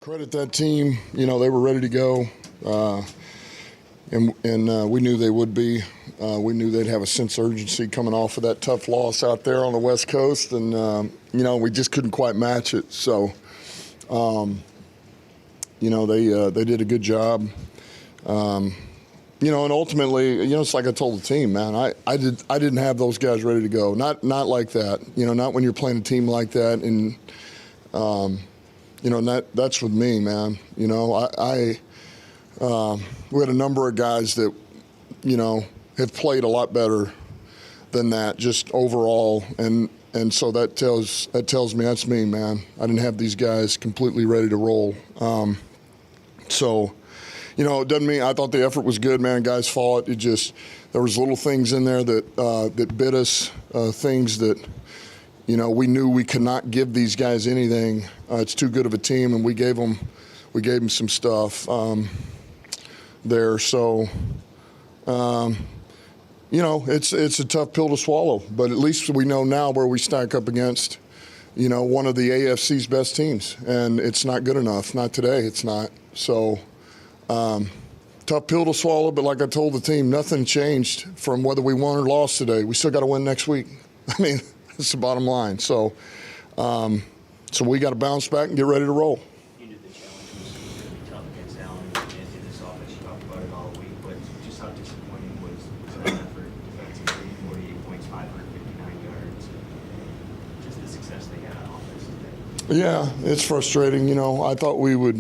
Credit that team. You know, they were ready to go, and we knew they would be. We knew they'd have a sense of urgency coming off of that tough loss out there on the West Coast, and you know, we just couldn't quite match it. So, you know, they did a good job. You know, and ultimately, you know, it's like I told the team, man. I didn't have those guys ready to go. Not like that. You know, not when you're playing a team like that, and you know, and that's with me, man. You know, we had a number of guys that, you know, have played a lot better than that, just overall, and so that tells me that's me, man. I didn't have these guys completely ready to roll. So, you know, it doesn't mean I thought the effort was good, man. Guys fought. It just there was little things in there that bit us, things that, you know, we knew we could not give these guys anything. It's too good of a team, and we gave them some stuff there. So, you know, it's a tough pill to swallow, but at least we know now where we stack up against, you know, one of the AFC's best teams, and it's not good enough. Not today, it's not. So, tough pill to swallow, but like I told the team, nothing changed from whether we won or lost today. We still got to win next week. I mean, that's the bottom line. So, so we got to bounce back and get ready to roll. You knew the challenge was going to be tough against Allen and in this offense. You talked about it all week, but just how disappointing was that effort defensively? 48 points, 559 yards, just the success they had on offense today. Yeah, it's frustrating. You know, I thought we would,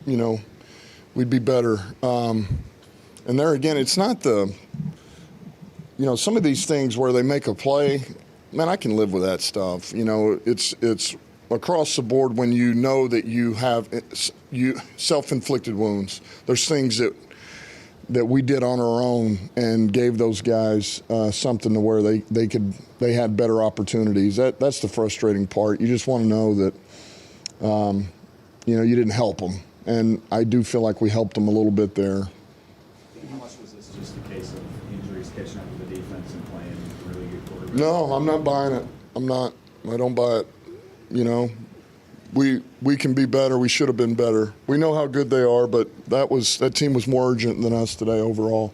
you know, we'd be better. And there again, it's not the, you know, some of these things where they make a play, man, I can live with that stuff. You know, it's across the board when you know that you have self-inflicted wounds. There's things that we did on our own and gave those guys something to where they had better opportunities. That's the frustrating part. You just want to know that, you know, you didn't help them. And I do feel like we helped them a little bit there. How much was this just a case of injuries catching up with the defense and playing really good quarterback? No, I'm not buying it. I don't buy it. You know, we can be better. We should have been better. We know how good they are, but that team was more urgent than us today overall.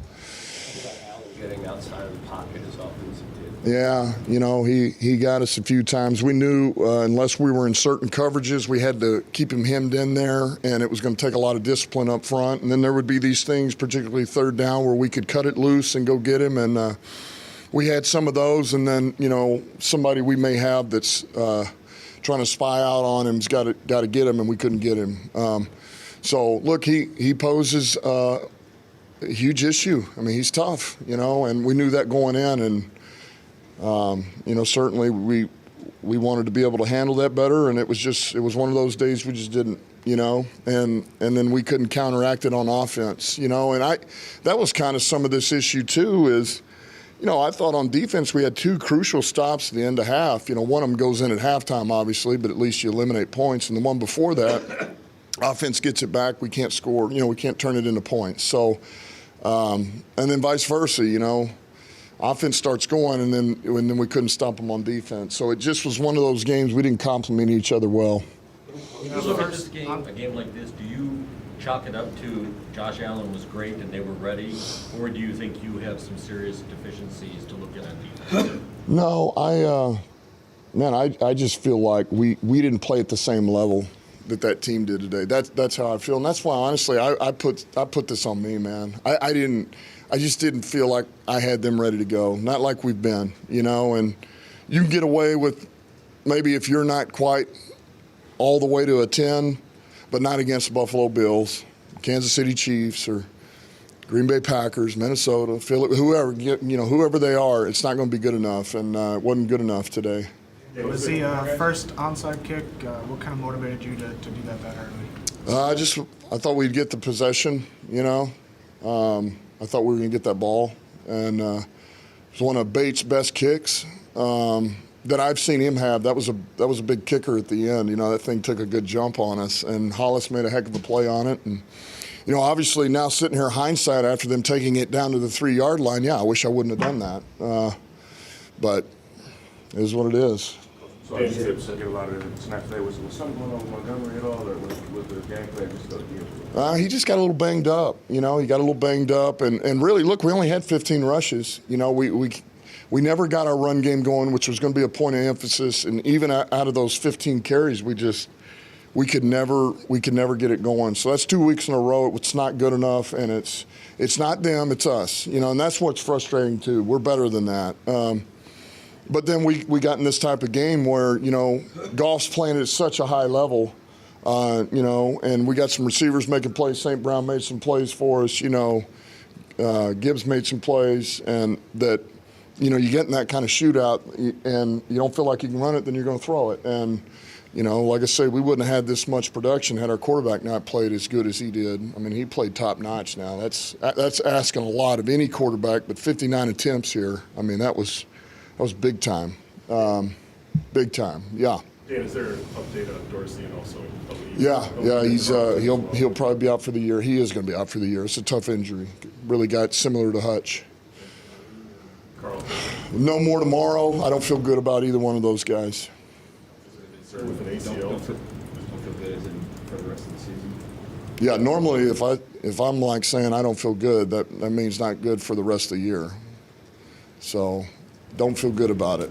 Getting outside of the pocket is offensive. Yeah, you know, he got us a few times. We knew unless we were in certain coverages, we had to keep him hemmed in there, and it was going to take a lot of discipline up front. And then there would be these things, particularly third down, where we could cut it loose and go get him. And we had some of those. And then, you know, somebody we may have that's trying to spy out on him's got to get him, and we couldn't get him. So, look, he poses a huge issue. I mean, he's tough, you know, and we knew that going in. And you know, certainly we wanted to be able to handle that better, and it was one of those days we just didn't, you know, and then we couldn't counteract it on offense, you know, and that was kind of some of this issue too is, you know, I thought on defense we had two crucial stops at the end of half. You know, one of them goes in at halftime, obviously, but at least you eliminate points, and the one before that, offense gets it back, we can't score, you know, we can't turn it into points. So, and then vice versa, you know. Offense starts going, and then we couldn't stop them on defense. So it just was one of those games we didn't complement each other well. When you look at this game, a game like this, do you chalk it up to Josh Allen was great and they were ready, or do you think you have some serious deficiencies to look at on defense? No, I just feel like we didn't play at the same level that team did today. That's how I feel, and that's why honestly I put this on me, man. I just didn't feel like I had them ready to go. Not like we've been, you know, and you can get away with maybe if you're not quite all the way to a 10, but not against the Buffalo Bills, Kansas City Chiefs, or Green Bay Packers, Minnesota, Philly, whoever, you know, whoever they are, it's not going to be good enough, and it wasn't good enough today. Was the first onside kick, what kind of motivated you to do that better? I thought we'd get the possession, you know. I thought we were going to get that ball, and it was one of Bates' best kicks that I've seen him have. That was a big kicker at the end. You know, that thing took a good jump on us, and Hollis made a heck of a play on it. And you know, obviously now sitting here hindsight after them taking it down to the 3-yard line, yeah, I wish I wouldn't have done that. But it is what it is. So I just get a lot of snaps today. Was something going on with Montgomery at all, or was the game plan just He just got a little banged up. He got a little banged up, and really, look, we only had 15 rushes. We never got our run game going, which was going to be a point of emphasis. And even out of those 15 carries, we could never get it going. So that's 2 weeks in a row. It's not good enough, and it's not them, it's us. And that's what's frustrating too. We're better than that. But then we got in this type of game where, golf's playing at such a high level, and we got some receivers making plays. St. Brown made some plays for us, Gibbs made some plays, and that, you get in that kind of shootout and you don't feel like you can run it, then you're going to throw it. And, like I say, we wouldn't have had this much production had our quarterback not played as good as he did. I mean, he played top notch now. That's asking a lot of any quarterback, but 59 attempts here, I mean, that was big time. Big time, yeah. Dan, is there an update on Dorsey and also Yeah, he'll probably be out for the year. He is going to be out for the year. It's a tough injury. Really got similar to Hutch. Carl? No more tomorrow. I don't feel good about either one of those guys. With an ACL? Don't feel good as in for the rest of the season. Yeah, normally if I'm like saying I don't feel good, that means not good for the rest of the year. So don't feel good about it.